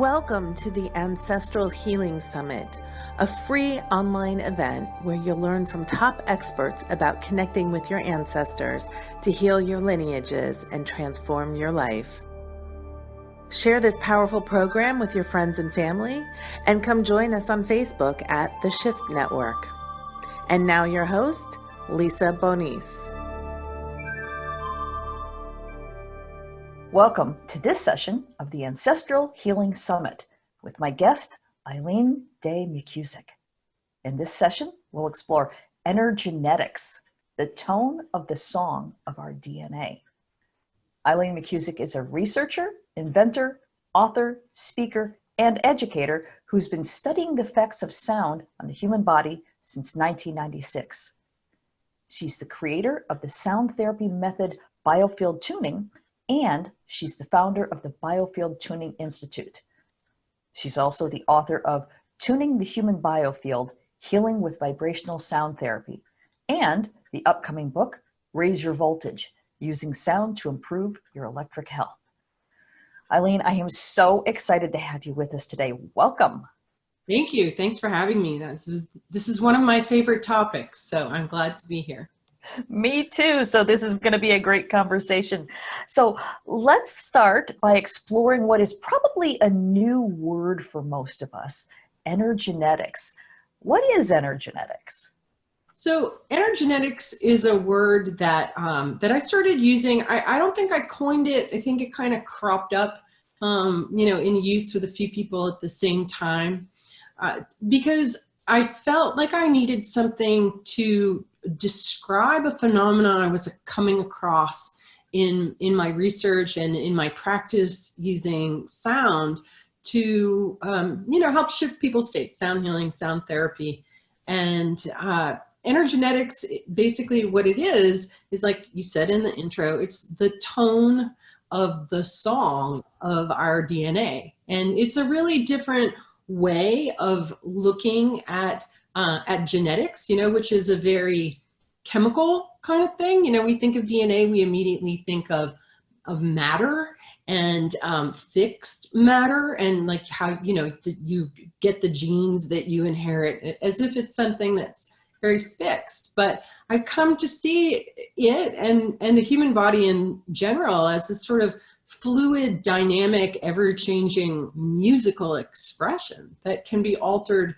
Welcome to the Ancestral Healing Summit, a free online event where you'll learn from top experts about connecting with your ancestors to heal your lineages and transform your life. Share this powerful program with your friends and family, and come join us on Facebook at The Shift Network. And now your host, Lisa Bonis. Welcome to this session of the Ancestral Healing Summit with my guest, Eileen McKusick. In this session, we'll explore energenetics, the tone of the song of our DNA. Eileen McKusick is a researcher, inventor, author, speaker, and educator who's been studying the effects of sound on the human body since 1996. She's the creator of the sound therapy method biofield tuning, and she's the founder of the Biofield Tuning Institute. She's also the author of Tuning the Human Biofield, Healing with Vibrational Sound Therapy, and the upcoming book, Raise Your Voltage, Using Sound to Improve Your Electric Health. Eileen, I am so excited to have you with us today. Welcome. Thank you. Thanks for having me. This is one of my favorite topics, so I'm glad to be here. Me too. So this is going to be a great conversation. So let's start by exploring what is probably a new word for most of us, energenetics. What is energenetics? So energenetics is a word that that I started using. I don't think I coined it. I think it kind of cropped up, in use with a few people at the same time, because I felt like I needed something to describe a phenomenon I was coming across in my research and in my practice using sound to, help shift people's state, sound healing, sound therapy. And energenetics, basically what it is like you said in the intro, it's the tone of the song of our DNA. And it's a really different way of looking at genetics, which is a very chemical kind of thing. We think of DNA, we immediately think of matter and fixed matter, and like how, you get the genes that you inherit as if it's something that's very fixed. But I've come to see it and the human body in general as this sort of fluid, dynamic, ever-changing musical expression that can be altered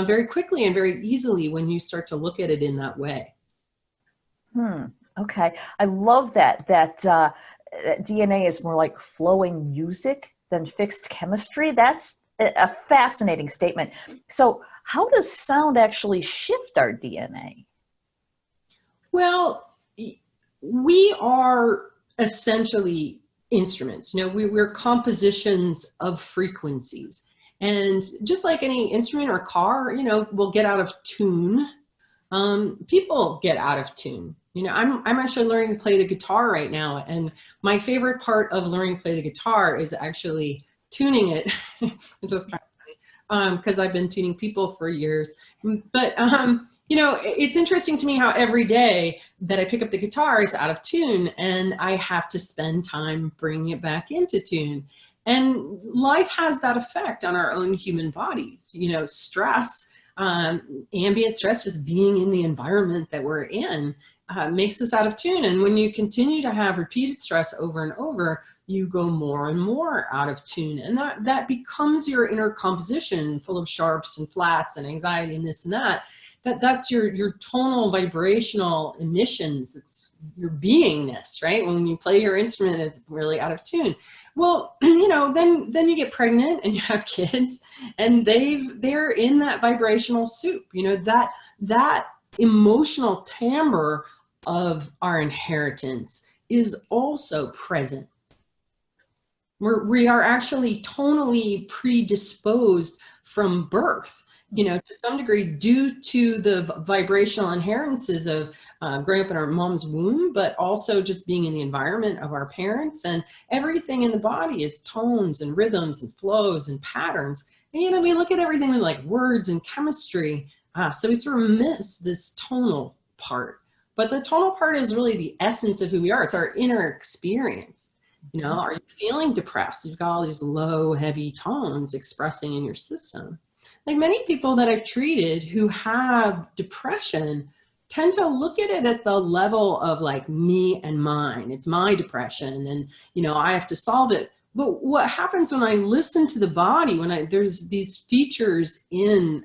very quickly and very easily when you start to look at it in that way. Okay. I love that DNA is more like flowing music than fixed chemistry. That's a fascinating statement. So how does sound actually shift our DNA? Well, we are essentially instruments. We're compositions of frequencies. And just like any instrument or car, will get out of tune. People get out of tune. I'm actually learning to play the guitar right now. And my favorite part of learning to play the guitar is actually tuning it. It's just kind of funny, because I've been tuning people for years. But, it's interesting to me how every day that I pick up the guitar, it's out of tune, and I have to spend time bringing it back into tune. And life has that effect on our own human bodies. Stress, ambient stress, just being in the environment that we're in, makes us out of tune. And when you continue to have repeated stress over and over, you go more and more out of tune. And that becomes your inner composition, full of sharps and flats and anxiety and this and that. That's your tonal vibrational emissions. It's your beingness, right? When you play your instrument, it's really out of tune. Well, then you get pregnant and you have kids, and they're in that vibrational soup. That emotional timbre of our inheritance is also present. We are actually tonally predisposed from birth, to some degree, due to the vibrational inheritances of growing up in our mom's womb, but also just being in the environment of our parents. And everything in the body is tones and rhythms and flows and patterns. And, we look at everything with like words and chemistry. So we sort of miss this tonal part. But the tonal part is really the essence of who we are. It's our inner experience. You know, are you feeling depressed? You've got all these low, heavy tones expressing in your system. Like many people that I've treated who have depression tend to look at it at the level of like me and mine. It's my depression and, you know, I have to solve it. But what happens when I listen to the body, there's these features in,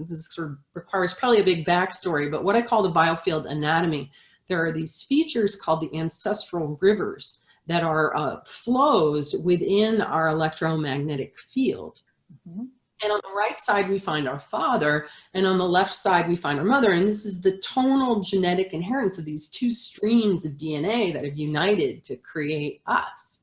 this sort of requires probably a big backstory, but what I call the biofield anatomy, there are these features called the ancestral rivers that are flows within our electromagnetic field. Mm-hmm. And on the right side, we find our father, and on the left side, we find our mother. And this is the tonal genetic inheritance of these two streams of DNA that have united to create us.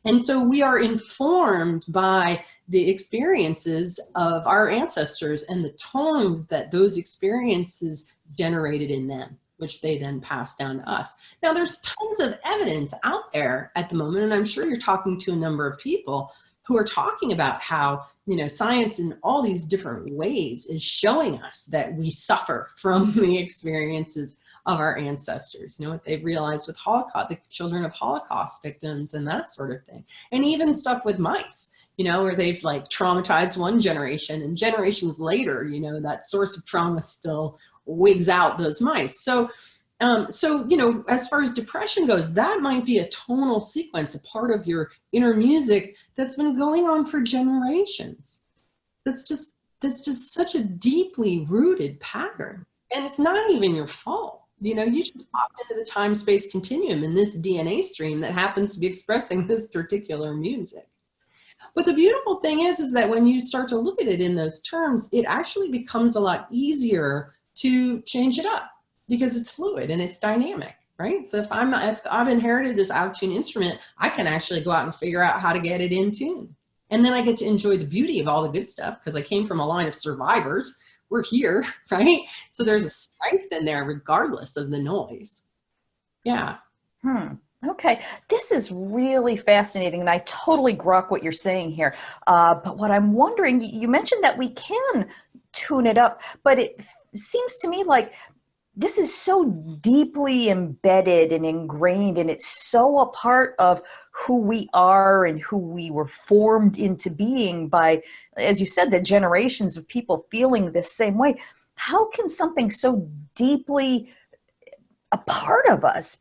And so we are informed by the experiences of our ancestors and the tones that those experiences generated in them, which they then pass down to us. Now, there's tons of evidence out there at the moment, and I'm sure you're talking to a number of people who are talking about how, you know, science in all these different ways is showing us that we suffer from the experiences of our ancestors. You know, what they've realized with Holocaust, the children of Holocaust victims and that sort of thing. And even stuff with mice, you know, where they've like traumatized one generation and generations later, you know, that source of trauma still wigs out those mice. So, you know, as far as depression goes, that might be a tonal sequence, a part of your inner music that's been going on for generations. That's just such a deeply rooted pattern. And it's not even your fault. You know, you just popped into the time-space continuum in this DNA stream that happens to be expressing this particular music. But the beautiful thing is that when you start to look at it in those terms, it actually becomes a lot easier to change it up because it's fluid and it's dynamic, right? So if I've inherited this out of tune instrument, I can actually go out and figure out how to get it in tune. And then I get to enjoy the beauty of all the good stuff because I came from a line of survivors. We're here, right? So there's a strength in there regardless of the noise. Yeah. Okay, this is really fascinating, and I totally grok what you're saying here. But what I'm wondering, you mentioned that we can tune it up, but it seems to me like this is so deeply embedded and ingrained, and it's so a part of who we are and who we were formed into being by, as you said, the generations of people feeling the same way. How can something so deeply a part of us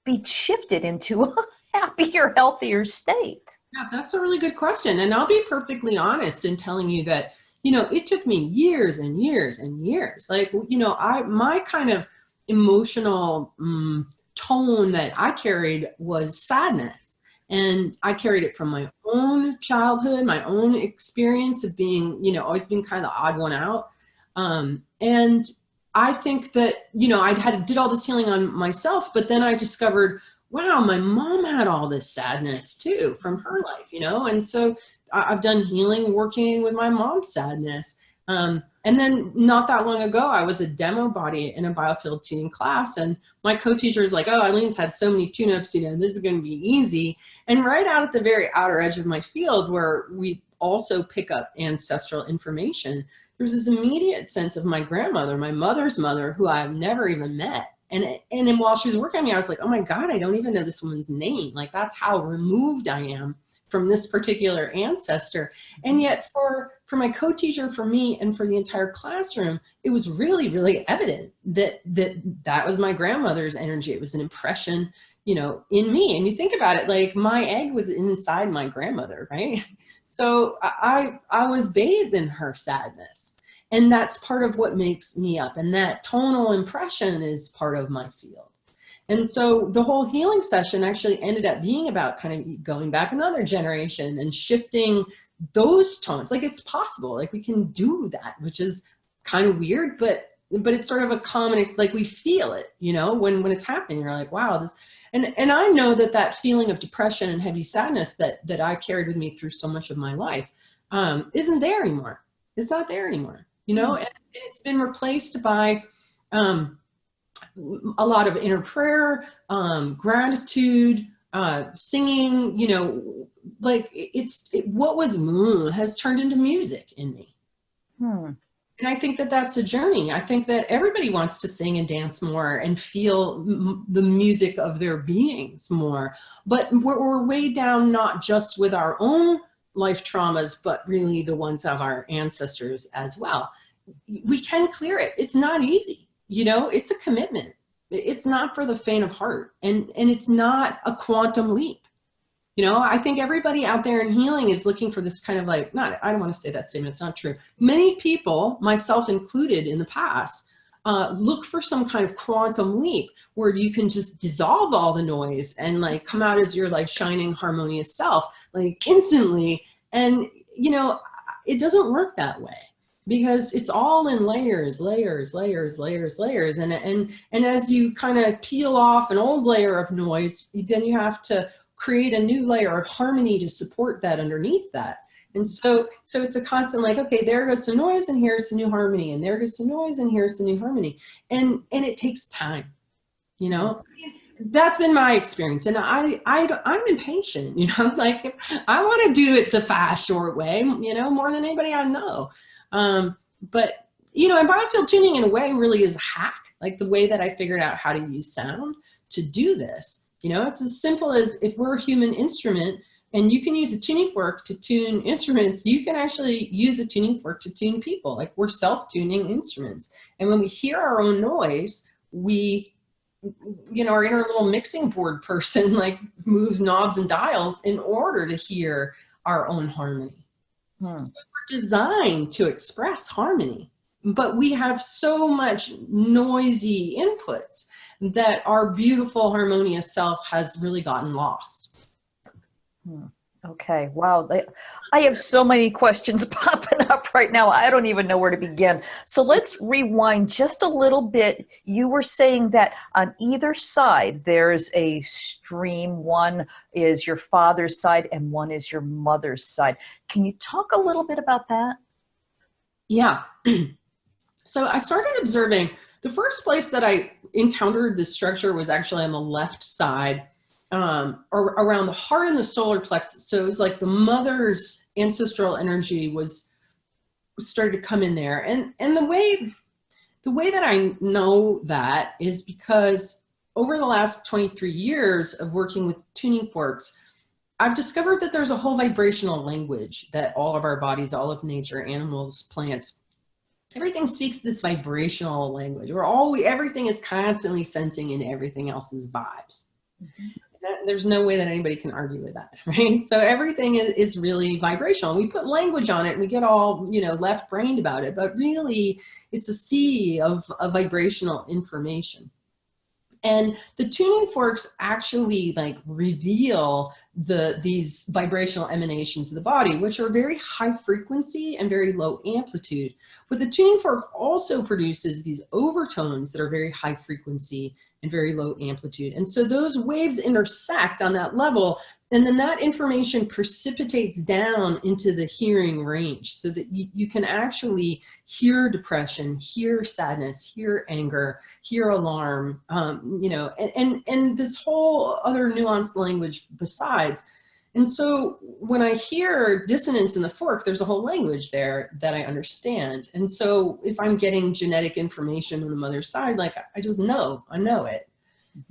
be shifted into a happier, healthier state? Yeah, that's a really good question. And I'll be perfectly honest in telling you that, you know, it took me years and years and years. Like, you know, my kind of emotional tone that I carried was sadness. And I carried it from my own childhood, my own experience of being, you know, always being kind of the odd one out. And I think that, you know, did all this healing on myself, but then I discovered, wow, my mom had all this sadness too from her life, you know? And so I've done healing working with my mom's sadness. And then not that long ago, I was a demo body in a biofield tuning class, and my co-teacher is like, oh, Eileen's had so many tune-ups, you know, this is going to be easy. And right out at the very outer edge of my field, where we also pick up ancestral information, there was this immediate sense of my grandmother, my mother's mother, who I've never even met. And then while she was working on me, I was like, oh my God, I don't even know this woman's name. Like, that's how removed I am from this particular ancestor. And yet for my co-teacher, for me, and for the entire classroom, it was really, really evident that was my grandmother's energy. It was an impression, you know, in me. And you think about it, like my egg was inside my grandmother, right? So I was bathed in her sadness. And that's part of what makes me up. And that tonal impression is part of my field. And so the whole healing session actually ended up being about kind of going back another generation and shifting those tones. Like, it's possible, like we can do that, which is kind of weird, but it's sort of a common, like we feel it, you know, when it's happening, you're like, wow, this, and I know that feeling of depression and heavy sadness that I carried with me through so much of my life isn't there anymore. It's not there anymore, you know, and it's been replaced by a lot of inner prayer, gratitude, singing, you know, like what was has turned into music in me. And I think that that's a journey. I think that everybody wants to sing and dance more and feel the music of their beings more. But we're way down, not just with our own life traumas, but really the ones of our ancestors as well. We can clear it. It's not easy. It's a commitment. It's not for the faint of heart. And it's not a quantum leap. I think everybody out there in healing is looking for this kind of I don't want to say that statement, it's not true. Many people, myself included in the past, look for some kind of quantum leap where you can just dissolve all the noise and come out as your shining harmonious self, instantly. And, it doesn't work that way because it's all in layers. And as you kind of peel off an old layer of noise, then you have to create a new layer of harmony to support that underneath that. And so it's a constant okay, there goes some noise and here's the new harmony, and there goes some noise and here's the new harmony. And it takes time, That's been my experience. And I'm impatient, I want to do it the fast, short way, more than anybody I know. But, and biofield tuning in a way really is a hack, the way that I figured out how to use sound to do this. It's as simple as if we're a human instrument and you can use a tuning fork to tune instruments, you can actually use a tuning fork to tune people. We're self-tuning instruments. And when we hear our own noise, we, our inner little mixing board person moves knobs and dials in order to hear our own harmony. So we're designed to express harmony. But we have so much noisy inputs that our beautiful harmonious self has really gotten lost. Okay. Wow. I have so many questions popping up right now. I don't even know where to begin. So let's rewind just a little bit. You were saying that on either side, there's a stream. One is your father's side and one is your mother's side. Can you talk a little bit about that? Yeah. So I started observing, the first place that I encountered this structure was actually on the left side, or around the heart and the solar plexus. So it was the mother's ancestral energy started to come in there. And the way that I know that is because over the last 23 years of working with tuning forks, I've discovered that there's a whole vibrational language that all of our bodies, all of nature, animals, plants, everything speaks this vibrational language where everything is constantly sensing into everything else's vibes. Mm-hmm. There's no way that anybody can argue with that, right? So everything is really vibrational. We put language on it and we get all, left-brained about it, but really it's a sea of vibrational information. And the tuning forks actually reveal these vibrational emanations of the body, which are very high frequency and very low amplitude. But the tuning fork also produces these overtones that are very high frequency and very low amplitude. And so those waves intersect on that level, and then that information precipitates down into the hearing range so that you can actually hear depression, hear sadness, hear anger, hear alarm, and this whole other nuanced language besides. And so when I hear dissonance in the fork, there's a whole language there that I understand. And so if I'm getting genetic information on the mother's side, I just know, I know it.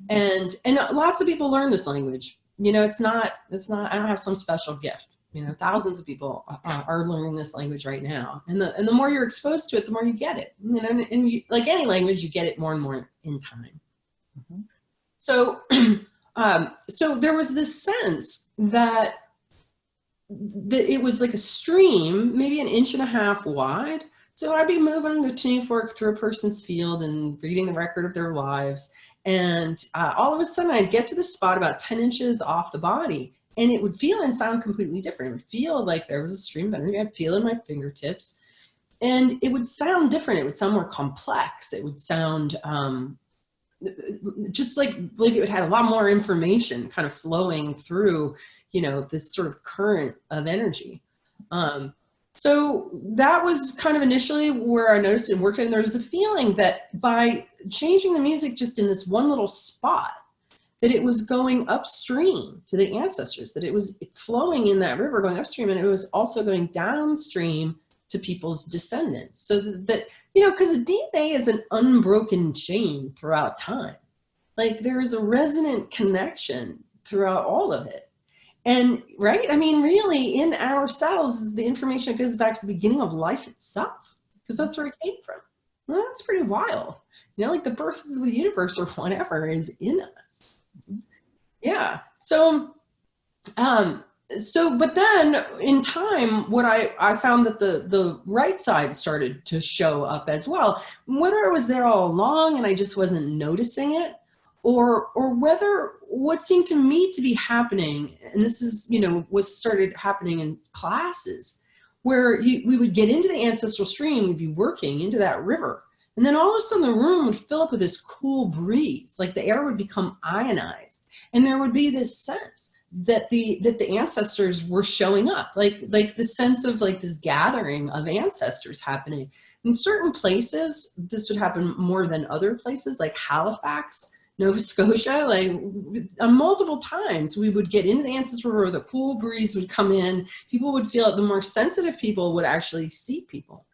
And lots of people learn this language. It's not, I don't have some special gift. Thousands of people are learning this language right now. And the more you're exposed to it, the more you get it. And you, like any language, you get it more and more in time. Mm-hmm. So, so there was this sense that it was like a stream, maybe 1.5 inches wide. So I'd be moving the tuning fork through a person's field and reading the record of their lives. And all of a sudden I'd get to the spot about 10 inches off the body, and it would feel and sound completely different. It would feel like there was a stream of energy. I'd feel in my fingertips, and it would sound different. It would sound more complex. It would sound just like it had a lot more information kind of flowing through, this sort of current of energy. So that was kind of initially where I noticed it worked. And there was a feeling that by changing the music just in this one little spot, that it was going upstream to the ancestors, that it was flowing in that river going upstream, and it was also going downstream to people's descendants, so that because DNA is an unbroken chain throughout time. Like there is a resonant connection throughout all of it. And right, I mean, really in our cells is the information that goes back to the beginning of life itself, because that's where it came from. Well, that's pretty wild. Like the birth of the universe or whatever is in us. Yeah. So but then in time, what I found that the right side started to show up as well, whether it was there all along and I just wasn't noticing it, or whether what seemed to me to be happening, and this is, was started happening in classes, where we would get into the ancestral stream, we'd be working into that river, and then all of a sudden the room would fill up with this cool breeze, like the air would become ionized, and there would be this sense that the ancestors were showing up, like the sense of like this gathering of ancestors happening. In certain places, this would happen more than other places, like Halifax, Nova Scotia, like multiple times we would get into the ancestral river, the cool breeze would come in, people would feel it, the more sensitive people would actually see people.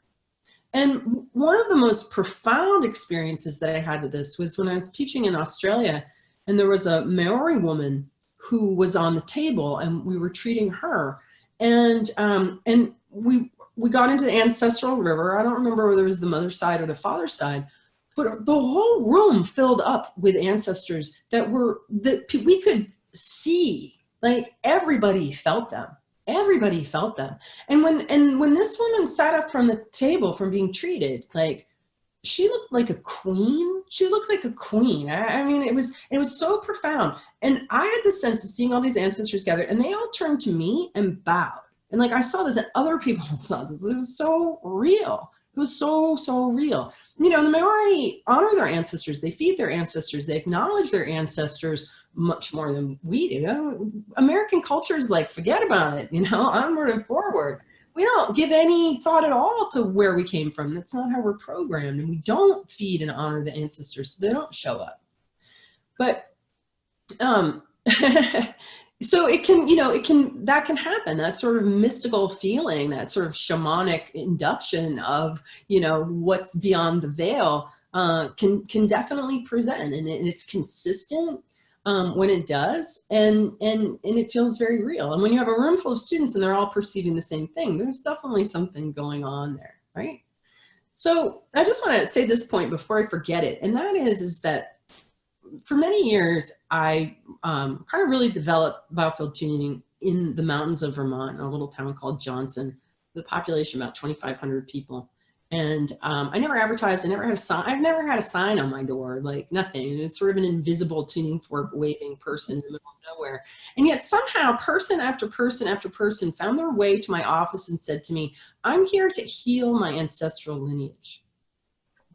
And one of the most profound experiences that I had with this was when I was teaching in Australia, and there was a Maori woman who was on the table, and we were treating her, and we got into the ancestral river. I don't remember whether it was the mother's side or the father's side, but the whole room filled up with ancestors that we could see. Like everybody felt them. Everybody felt them. And when this woman sat up from the table from being treated, like she looked like a queen. She looked like a queen. I mean, it was so profound. And I had the sense of seeing all these ancestors gathered, and they all turned to me and bowed. And like I saw this, and other people saw this. It was so real. It was so, so real. The Maori honor their ancestors. They feed their ancestors. They acknowledge their ancestors much more than we do. American culture is like, forget about it, onward and forward. We don't give any thought at all to where we came from. That's not how we're programmed. And we don't feed and honor the ancestors, so they don't show up. But so it can, that can happen. That sort of mystical feeling, that sort of shamanic induction of, what's beyond the veil can definitely present, and it's consistent when it does, and it feels very real. And when you have a room full of students and they're all perceiving the same thing, there's definitely something going on there, right? So I just want to say this point before I forget it, and that is that for many years, I kind of really developed biofield tuning in the mountains of Vermont, in a little town called Johnson, with a population about 2,500 people. And I never advertised. I never had a sign. I've never had a sign on my door, like nothing. It's sort of an invisible tuning fork waving person in the middle of nowhere. And yet somehow person after person after person found their way to my office and said to me, "I'm here to heal my ancestral lineage."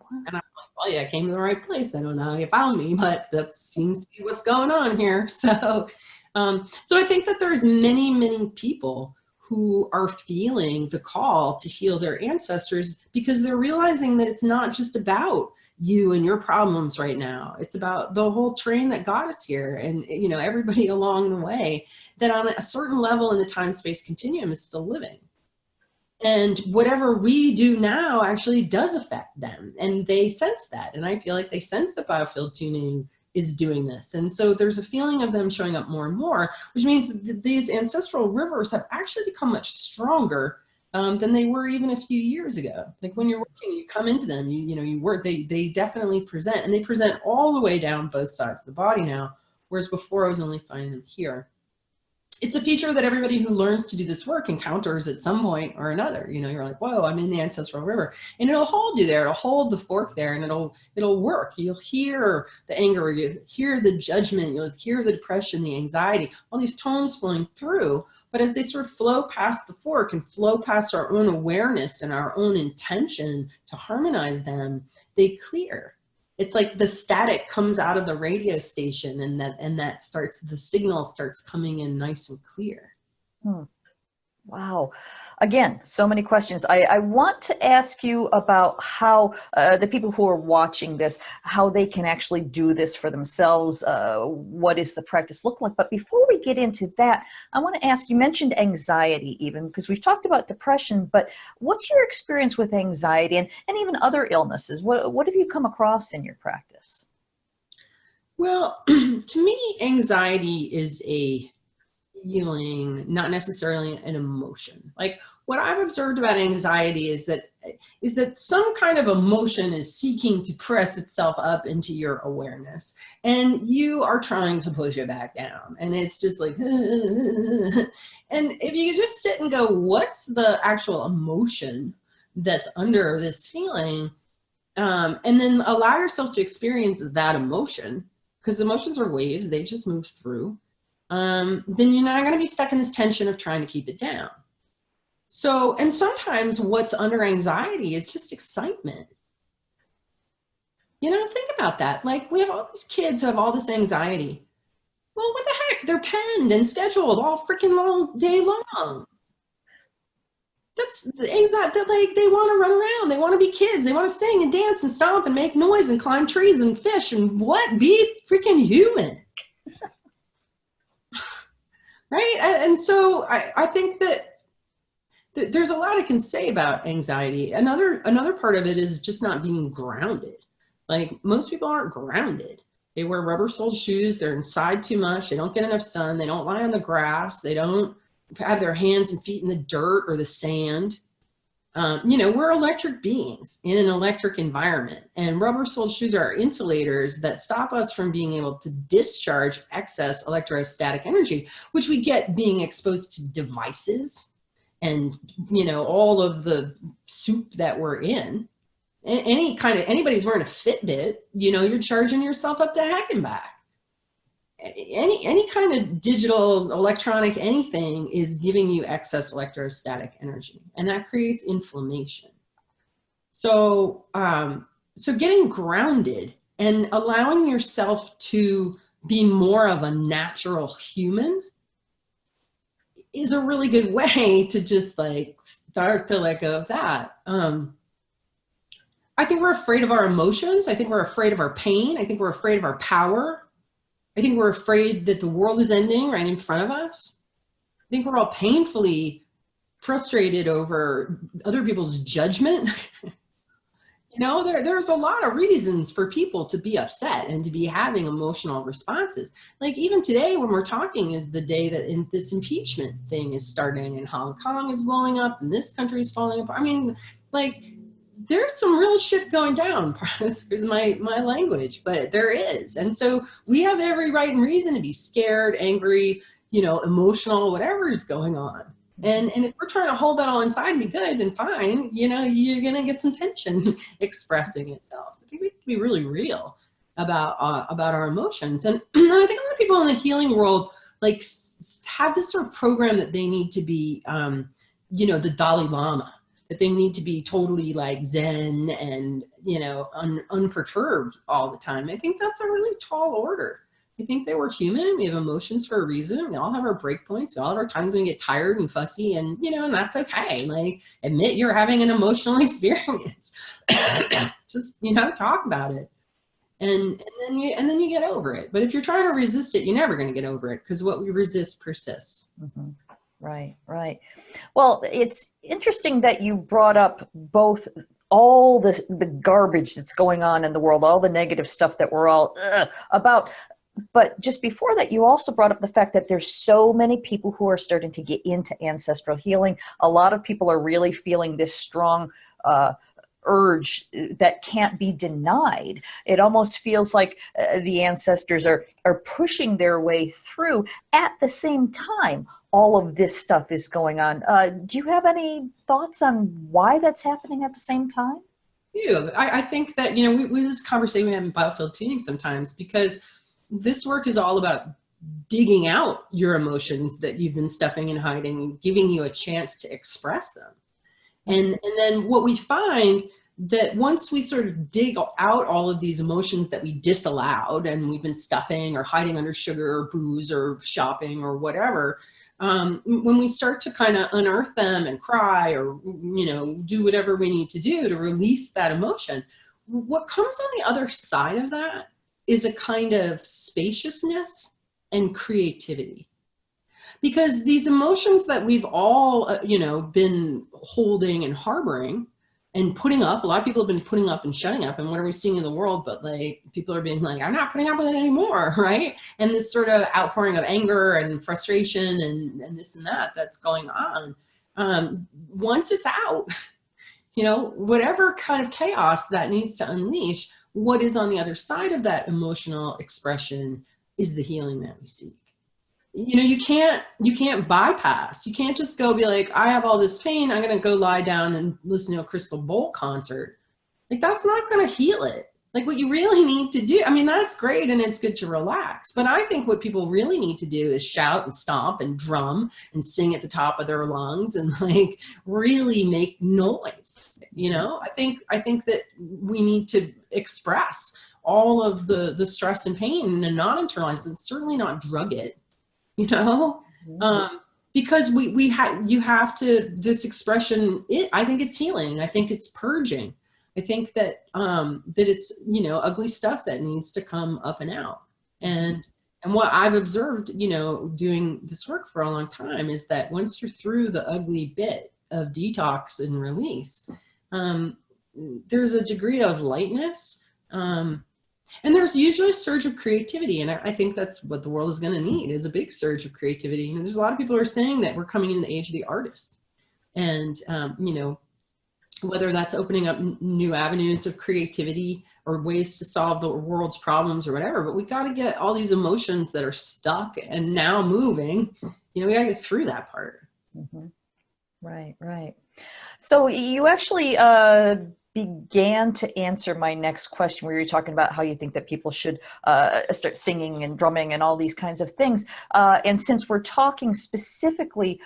And I'm like, well, yeah, I came to the right place. I don't know how you found me, but that seems to be what's going on here. So I think that there's many, many people who are feeling the call to heal their ancestors, because they're realizing that it's not just about you and your problems right now. It's about the whole train that got us here, and everybody along the way that on a certain level in the time-space continuum is still living. And whatever we do now actually does affect them, and they sense that. And I feel like they sense that biofield tuning is doing this. And so there's a feeling of them showing up more and more, which means that these ancestral rivers have actually become much stronger than they were even a few years ago. Like when you're working, you come into them, you work, they definitely present, and they present all the way down both sides of the body now, whereas before I was only finding them here. It's a feature that everybody who learns to do this work encounters at some point or another. You're like, whoa, I'm in the ancestral river, and it'll hold you there. It'll hold the fork there, and it'll work. You'll hear the anger, you hear the judgment, you'll hear the depression, the anxiety, all these tones flowing through. But as they sort of flow past the fork and flow past our own awareness and our own intention to harmonize them, they clear. It's like the static comes out of the radio station, and that starts, the signal starts coming in nice and clear. Wow. Again, so many questions. I want to ask you about how the people who are watching this, how they can actually do this for themselves. What does the practice look like? But before we get into that, I want to ask, you mentioned anxiety even, because we've talked about depression, but what's your experience with anxiety and even other illnesses? What have you come across in your practice? Well, to me, anxiety is a feeling, not necessarily an emotion. Like what I've observed about anxiety is that some kind of emotion is seeking to press itself up into your awareness, and you are trying to push it back down. And it's just like, and if you could just sit and go, what's the actual emotion that's under this feeling? And then allow yourself to experience that emotion, because emotions are waves, they just move through. Then you're not going to be stuck in this tension of trying to keep it down. So, and sometimes what's under anxiety is just excitement. You know, think about that. Like we have all these kids who have all this anxiety. Well, what the heck? They're penned and scheduled all freaking long day long. That's the anxiety that like they want to run around. They want to be kids. They want to sing and dance and stomp and make noise and climb trees and fish and what? Be freaking human. Right. And so I think that there's a lot I can say about anxiety. Another part of it is just not being grounded. Like most people aren't grounded. They wear rubber-soled shoes. They're inside too much. They don't get enough sun. They don't lie on the grass. They don't have their hands and feet in the dirt or the sand. You know, we're electric beings in an electric environment, and rubber-soled shoes are insulators that stop us from being able to discharge excess electrostatic energy, which we get being exposed to devices and, you know, all of the soup that we're in. Anybody's wearing a Fitbit, you know, you're charging yourself up the heck and back. Any kind of digital, electronic, anything is giving you excess electrostatic energy, and that creates inflammation. So, so getting grounded and allowing yourself to be more of a natural human is a really good way to just like start to let go of that. I think we're afraid of our emotions. I think we're afraid of our pain. I think we're afraid of our power. I think we're afraid that the world is ending right in front of us. I think we're all painfully frustrated over other people's judgment. You know, there's a lot of reasons for people to be upset and to be having emotional responses. Like even today when we're talking is the day that this impeachment thing is starting, and Hong Kong is blowing up and this country is falling apart. I mean, like there's some real shit going down. Excuse my language, but there is. And so we have every right and reason to be scared, angry, you know, emotional, whatever is going on. And if we're trying to hold that all inside and be good and fine, you know, you're going to get some tension expressing itself. I think we have to be really real about our emotions. And I think a lot of people in the healing world, like, have this sort of program that they need to be, you know, the Dalai Lama, that they need to be totally like Zen and, you know, unperturbed all the time. I think that's a really tall order. I think that we're human. We have emotions for a reason. We all have our breakpoints. We all have our times when we get tired and fussy, and, you know, and that's okay. Like, admit you're having an emotional experience. Just, you know, talk about it. And then you get over it. But if you're trying to resist it, you're never going to get over it, because what we resist persists. Mm-hmm. Right, right. Well, it's interesting that you brought up both all the garbage that's going on in the world, all the negative stuff that we're all about. But just before that, you also brought up the fact that there's so many people who are starting to get into ancestral healing. A lot of people are really feeling this strong urge that can't be denied. It almost feels like the ancestors are pushing their way through. At the same time, all of this stuff is going on. Do you have any thoughts on why that's happening at the same time? Yeah, I think that, you know, we this conversation we have in biofield tuning sometimes, because this work is all about digging out your emotions that you've been stuffing and hiding, giving you a chance to express them. And then what we find that once we sort of dig out all of these emotions that we disallowed and we've been stuffing or hiding under sugar or booze or shopping or whatever, when we start to kind of unearth them and cry or, do whatever we need to do to release that emotion, what comes on the other side of that is a kind of spaciousness and creativity. Because these emotions that we've all, been holding and harboring and putting up, a lot of people have been putting up and shutting up. And what are we seeing in the world? But like, people are being like, I'm not putting up with it anymore, right? And this sort of outpouring of anger and frustration and this and that that's going on. Once it's out, whatever kind of chaos that needs to unleash, what is on the other side of that emotional expression is the healing that we seek. You can't bypass. You can't just go be like, I have all this pain, I'm going to go lie down and listen to a Crystal Bowl concert. Like, that's not going to heal it. Like, what you really need to do, I mean, that's great and it's good to relax. But I think what people really need to do is shout and stomp and drum and sing at the top of their lungs and like really make noise. I think that we need to express all of the stress and pain and not internalize it, certainly not drug it. Because you have to, this expression, I think it's healing. I think it's purging. I think that it's, ugly stuff that needs to come up and out. And what I've observed, doing this work for a long time is that once you're through the ugly bit of detox and release, there's a degree of lightness, and there's usually a surge of creativity. And I think that's what the world is going to need, is a big surge of creativity. There's a lot of people who are saying that we're coming in the age of the artist. And, whether that's opening up new avenues of creativity or ways to solve the world's problems or whatever, but we got to get all these emotions that are stuck and now moving, we got to get through that part. Mm-hmm. Right. So you actually, began to answer my next question, where you're talking about how you think that people should start singing and drumming and all these kinds of things. And since we're talking specifically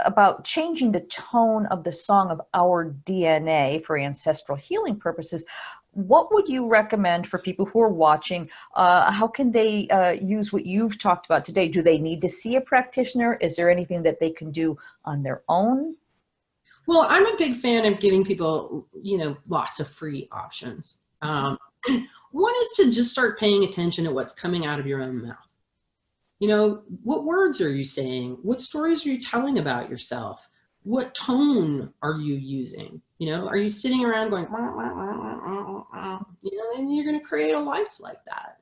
about changing the tone of the song of our DNA for ancestral healing purposes, what would you recommend for people who are watching? How can they use what you've talked about today? Do they need to see a practitioner? Is there anything that they can do on their own? Well, I'm a big fan of giving people, lots of free options. One is to just start paying attention to what's coming out of your own mouth. What words are you saying? What stories are you telling about yourself? What tone are you using? Are you sitting around going, wah, wah, wah, wah, and you're going to create a life like that.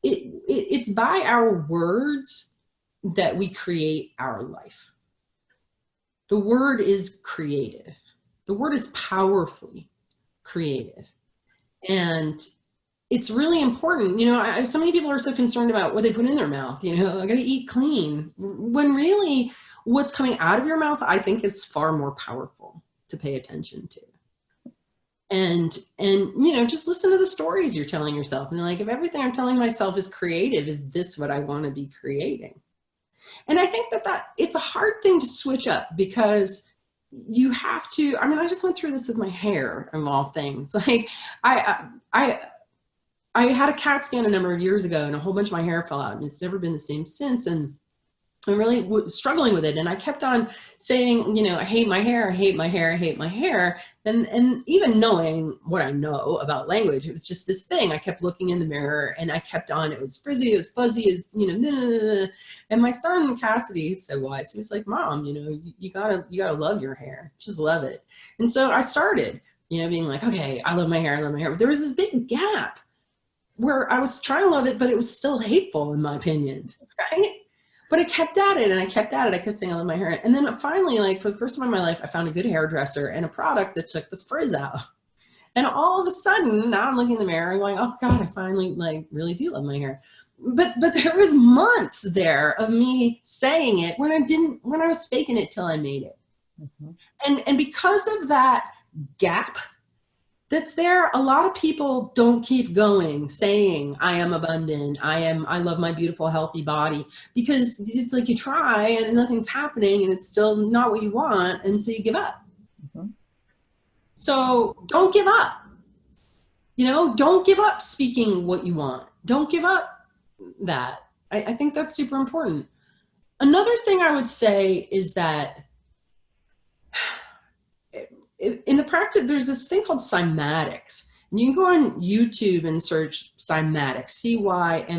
It's by our words that we create our life. The word is creative. The word is powerfully creative. And it's really important. So many people are so concerned about what they put in their mouth. I got to eat clean. When really what's coming out of your mouth, I think, is far more powerful to pay attention to. And just listen to the stories you're telling yourself. And like, if everything I'm telling myself is creative, is this what I want to be creating? And I think that it's a hard thing to switch up, because you have to, I just went through this with my hair, of all things. Like, I had a CAT scan a number of years ago, and a whole bunch of my hair fell out, and it's never been the same since. And I'm really struggling with it. And I kept on saying, I hate my hair, I hate my hair, I hate my hair. And even knowing what I know about language, it was just this thing. I kept looking in the mirror, and I kept on, it was frizzy, it was fuzzy, it's, and my son Cassidy, he's so wise, he was like, Mom, you gotta love your hair, just love it. And so I started, being like, okay, I love my hair, I love my hair. But there was this big gap where I was trying to love it, but it was still hateful, in my opinion, right? But I kept at it, and I kept at it. I kept saying I love my hair. And then finally, like, for the first time in my life, I found a good hairdresser and a product that took the frizz out. And all of a sudden, now I'm looking in the mirror and going, oh God, I finally really do love my hair. But there was months there of me saying it when I was faking it till I made it. Mm-hmm. And because of that gap that's there, a lot of people don't keep going saying, I am abundant, I love my beautiful, healthy body, because it's like you try and nothing's happening and it's still not what you want, and so you give up. Mm-hmm. So don't give up. Don't give up speaking what you want. Don't give up that. I think that's super important. Another thing I would say is that in the practice, there's this thing called cymatics. And you can go on YouTube and search cymatics, C-Y-M-A-T-I-C-S.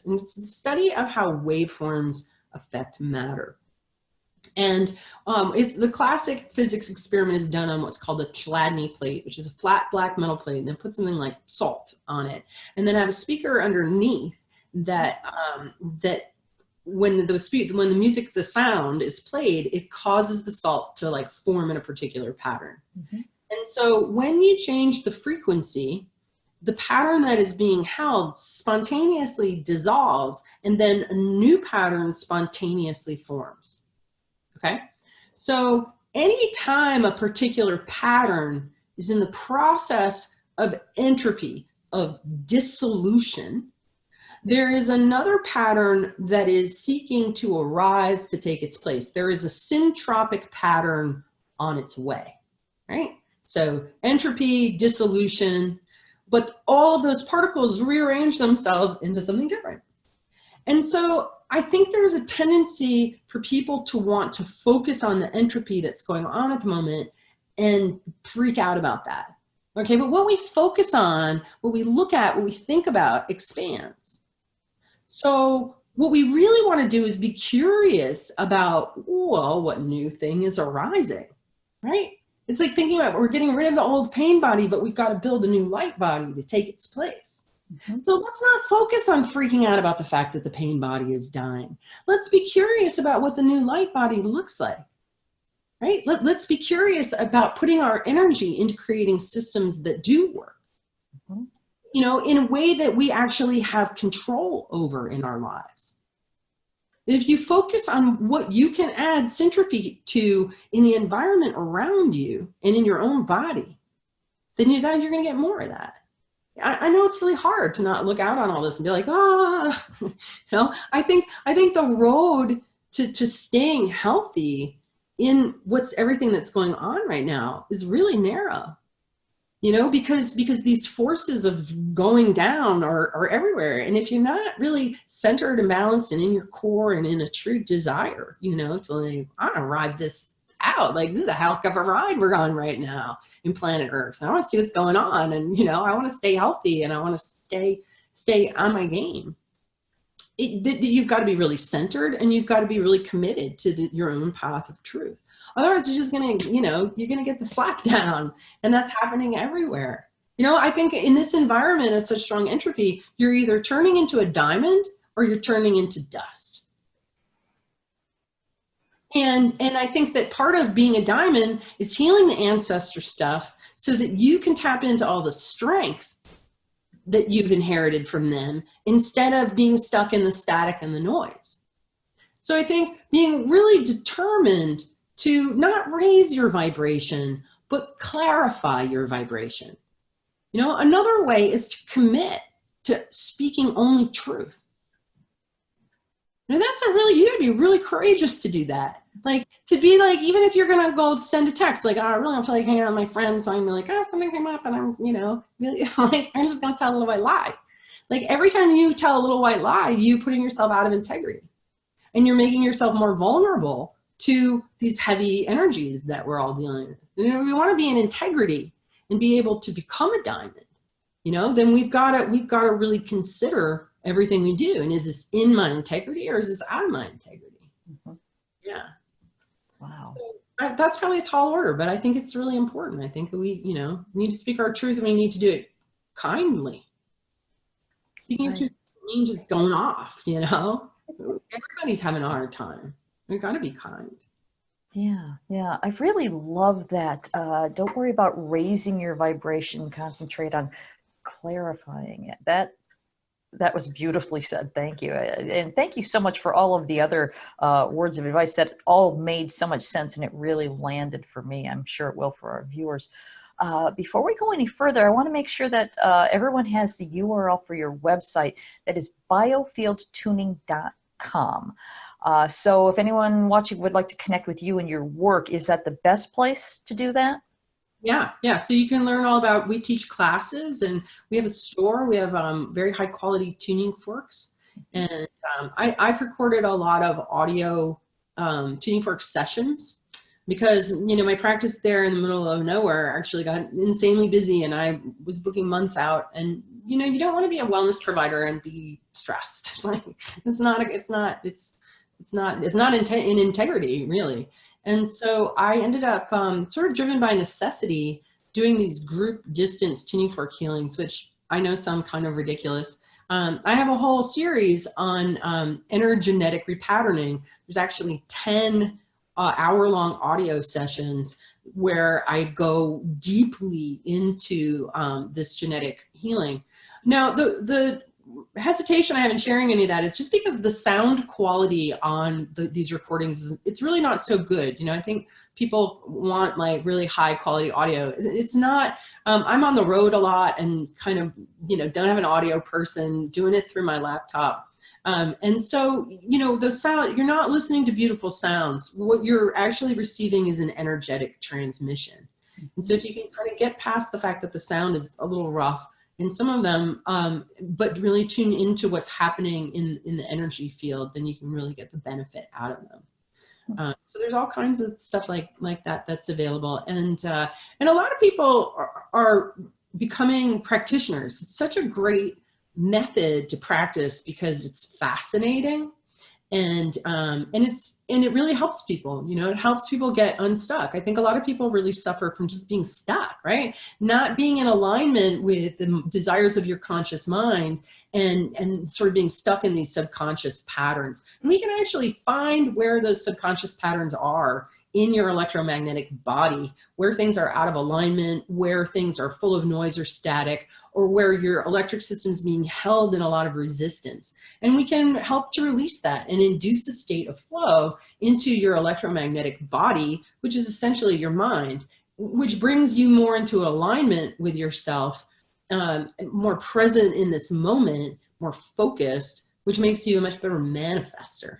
And it's the study of how waveforms affect matter. And it's the classic physics experiment is done on what's called a Chladni plate, which is a flat black metal plate, and then put something like salt on it, and then have a speaker underneath that when the music, the sound is played, it causes the salt to like form in a particular pattern. Mm-hmm. And so when you change the frequency, the pattern that is being held spontaneously dissolves, and then a new pattern spontaneously forms. Okay, so anytime a particular pattern is in the process of entropy, of dissolution, there is another pattern that is seeking to arise to take its place. There is a syntropic pattern on its way, right? So entropy, dissolution, but all of those particles rearrange themselves into something different. And so I think there's a tendency for people to want to focus on the entropy that's going on at the moment and freak out about that. Okay, but what we focus on, what we look at, what we think about expands. So what we really want to do is be curious about, well, what new thing is arising, right? It's like thinking about, we're getting rid of the old pain body, but we've got to build a new light body to take its place. Mm-hmm. So let's not focus on freaking out about the fact that the pain body is dying. Let's be curious about what the new light body looks like, right? Let's be curious about putting our energy into creating systems that do work, mm-hmm. you know, in a way that we actually have control over in our lives. If you focus on what you can add syntropy to in the environment around you and in your own body, then you're going to get more of that. I know it's really hard to not look out on all this and be like, ah, you know, I think the road to staying healthy in everything that's going on right now is really narrow, you know, because these forces of going down are everywhere. And if you're not really centered and balanced and in your core and in a true desire, you know, to like, I want to ride this out, like this is a hell of a ride we're on right now in planet Earth. I want to see what's going on, and you know, I want to stay healthy and I want to stay on my game. You've got to be really centered, and you've got to be really committed to your own path of truth. Otherwise, you're just gonna, you know, you're gonna get the slap down, and that's happening everywhere. You know, I think in this environment of such strong entropy, you're either turning into a diamond or you're turning into dust. And I think that part of being a diamond is healing the ancestor stuff so that you can tap into all the strength that you've inherited from them instead of being stuck in the static and the noise. So I think being really determined to not raise your vibration, but clarify your vibration. You know, another way is to commit to speaking only truth. Now that's you gotta be really courageous to do that. Like to be like, even if you're gonna go send a text, like, oh, I really want to hang out with my friends, so I'm like, oh, something came up, and I'm, you know, really like, I'm just gonna tell a little white lie. Like every time you tell a little white lie, you putting yourself out of integrity, and you're making yourself more vulnerable to these heavy energies that we're all dealing with. You know, we want to be in integrity and be able to become a diamond. You know, then we've got to really consider everything we do. And is this in my integrity or is this out of my integrity? Mm-hmm. Yeah. Wow. So that's probably a tall order, but I think it's really important. I think that we, you know, need to speak our truth, and we need to do it kindly. Speaking of truth means just going off, you know? Everybody's having a hard time. We've got to be kind. Yeah, I really love that. Don't worry about raising your vibration, concentrate on clarifying it. That was beautifully said. Thank you. And thank you so much for all of the other words of advice that all made so much sense, and it really landed for me. I'm sure it will for our viewers. Before we go any further, I want to make sure that everyone has the URL for your website. That is biofieldtuning.com. So if anyone watching would like to connect with you and your work, is that the best place to do that? Yeah. So you can learn all about, we teach classes, and we have a store. We have very high quality tuning forks. And I've recorded a lot of audio tuning fork sessions because, you know, my practice there in the middle of nowhere actually got insanely busy and I was booking months out. And, you know, you don't want to be a wellness provider and be stressed. Like it's not in integrity really. And so I ended up sort of driven by necessity doing these group distance tuning fork healings, which I know sound kind of ridiculous. I have a whole series on energetic repatterning. There's actually 10 hour-long audio sessions where I go deeply into this genetic healing. Now, the hesitation I have in sharing any of that is just because the sound quality on these recordings, it's really not so good. You know, I think people want like really high quality audio. It's not, I'm on the road a lot and kind of, you know, don't have an audio person, doing it through my laptop. And so, you know, the sound, you're not listening to beautiful sounds. What you're actually receiving is an energetic transmission. And so if you can kind of get past the fact that the sound is a little rough in some of them, but really tune into what's happening in the energy field, then you can really get the benefit out of them. So there's all kinds of stuff like that that's available. And a lot of people are becoming practitioners. It's such a great method to practice because it's fascinating and it really helps people. You know, it helps people get unstuck. I think a lot of people really suffer from just being stuck, right? Not being in alignment with the desires of your conscious mind and sort of being stuck in these subconscious patterns. And we can actually find where those subconscious patterns are in your electromagnetic body, where things are out of alignment, where things are full of noise or static, or where your electric system is being held in a lot of resistance. And we can help to release that and induce a state of flow into your electromagnetic body, which is essentially your mind, which brings you more into alignment with yourself, more present in this moment, more focused, which makes you a much better manifester.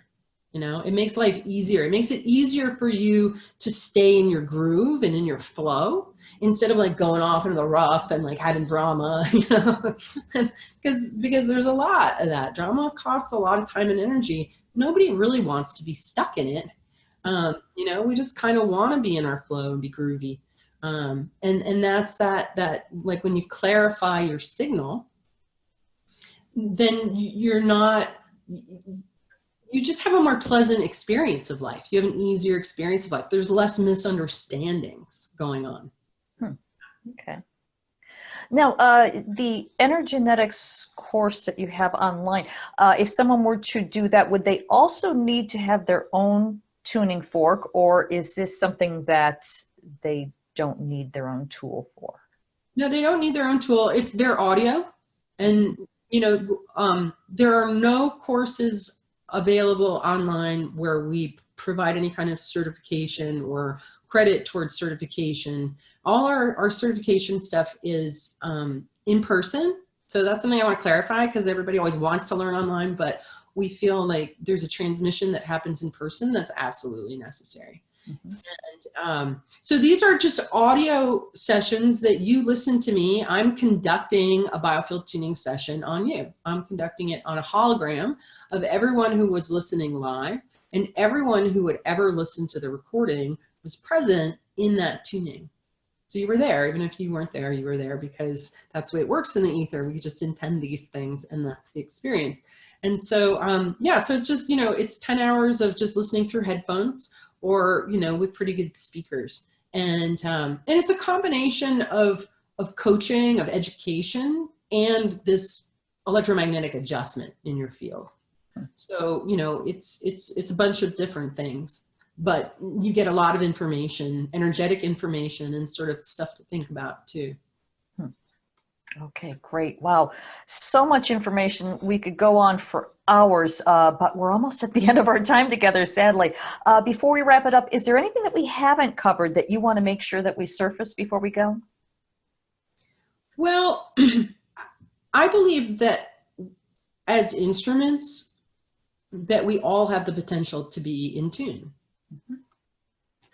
You know, it makes life easier. It makes it easier for you to stay in your groove and in your flow instead of like going off into the rough and like having drama, you know, because there's a lot of that. Drama costs a lot of time and energy. Nobody really wants to be stuck in it. You know, we just kind of want to be in our flow and be groovy. And that's that like when you clarify your signal, then you're not, you just have a more pleasant experience of life. You have an easier experience of life. There's less misunderstandings going on. Okay. Now, the energenetics course that you have online, if someone were to do that, would they also need to have their own tuning fork, or is this something that they don't need their own tool for? No, they don't need their own tool. It's their audio. And, you know, there are no courses available online where we provide any kind of certification or credit towards certification. All our certification stuff is in person. So that's something I want to clarify because everybody always wants to learn online, but we feel like there's a transmission that happens in person that's absolutely necessary. Mm-hmm. And so these are just audio sessions that you listen to me. I'm conducting a biofield tuning session on you. I'm conducting it on a hologram of everyone who was listening live, and everyone who would ever listen to the recording was present in that tuning. So you were there. Even if you weren't there, you were there because that's the way it works in the ether. We just intend these things and that's the experience. And so, yeah, so it's just, you know, it's 10 hours of just listening through headphones or, you know, with pretty good speakers. And it's a combination of coaching, of education, and this electromagnetic adjustment in your field. So, you know, it's a bunch of different things, but you get a lot of information, energetic information, and sort of stuff to think about too. Okay, great. Wow. So much information. We could go on for hours, but we're almost at the end of our time together, sadly. Before we wrap it up, is there anything that we haven't covered that you want to make sure that we surface before we go? Well, I believe that as instruments, that we all have the potential to be in tune. Mm-hmm.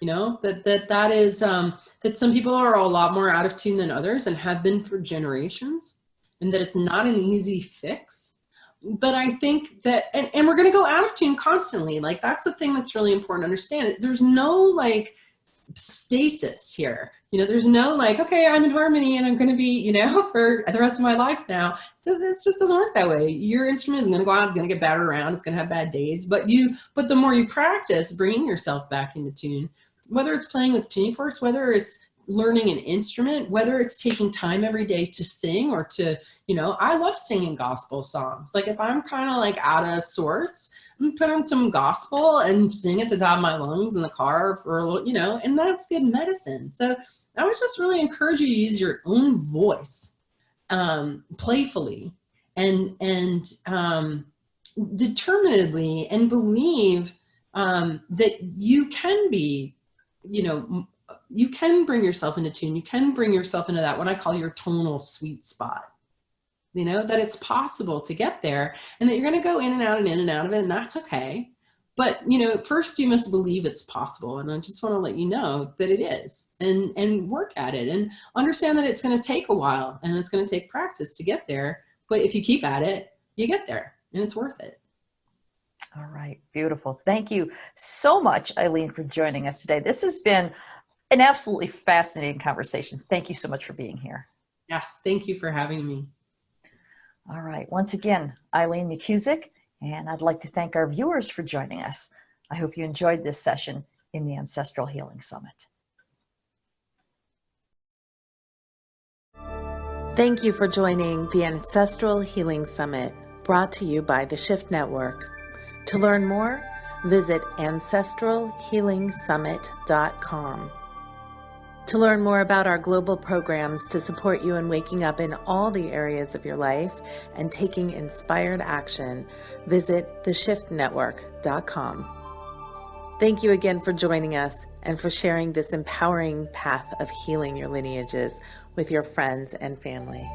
You know, that is, that some people are a lot more out of tune than others and have been for generations, and that it's not an easy fix, but I think that, and we're going to go out of tune constantly. Like, that's the thing that's really important to understand. There's no like stasis here. There's no like, okay, I'm in harmony and I'm going to be, for the rest of my life now. It just doesn't work that way. Your instrument is going to go out, it's going to get battered around, it's going to have bad days. But the more you practice bringing yourself back into tune, whether it's playing with tuning forks, whether it's learning an instrument, whether it's taking time every day to sing or to, I love singing gospel songs. Like, if I'm kind of like out of sorts, I'm gonna put on some gospel and sing at the top of my lungs in the car for a little, and that's good medicine. So I would just really encourage you to use your own voice, playfully and determinedly, and believe that you can be, you can bring yourself into tune. You can bring yourself into that, what I call your tonal sweet spot. That it's possible to get there, and that you're going to go in and out of it, and that's okay. But, first you must believe it's possible. And I just want to let you know that it is, and work at it, and understand that it's going to take a while, and it's going to take practice to get there. But if you keep at it, you get there, and it's worth it. All right. Beautiful. Thank you so much, Eileen, for joining us today. This has been an absolutely fascinating conversation. Thank you so much for being here. Yes. Thank you for having me. All right. Once again, Eileen McKusick, and I'd like to thank our viewers for joining us. I hope you enjoyed this session in the Ancestral Healing Summit. Thank you for joining the Ancestral Healing Summit, brought to you by the Shift Network. To learn more, visit ancestralhealingsummit.com. To learn more about our global programs to support you in waking up in all the areas of your life and taking inspired action, visit theshiftnetwork.com. Thank you again for joining us and for sharing this empowering path of healing your lineages with your friends and family.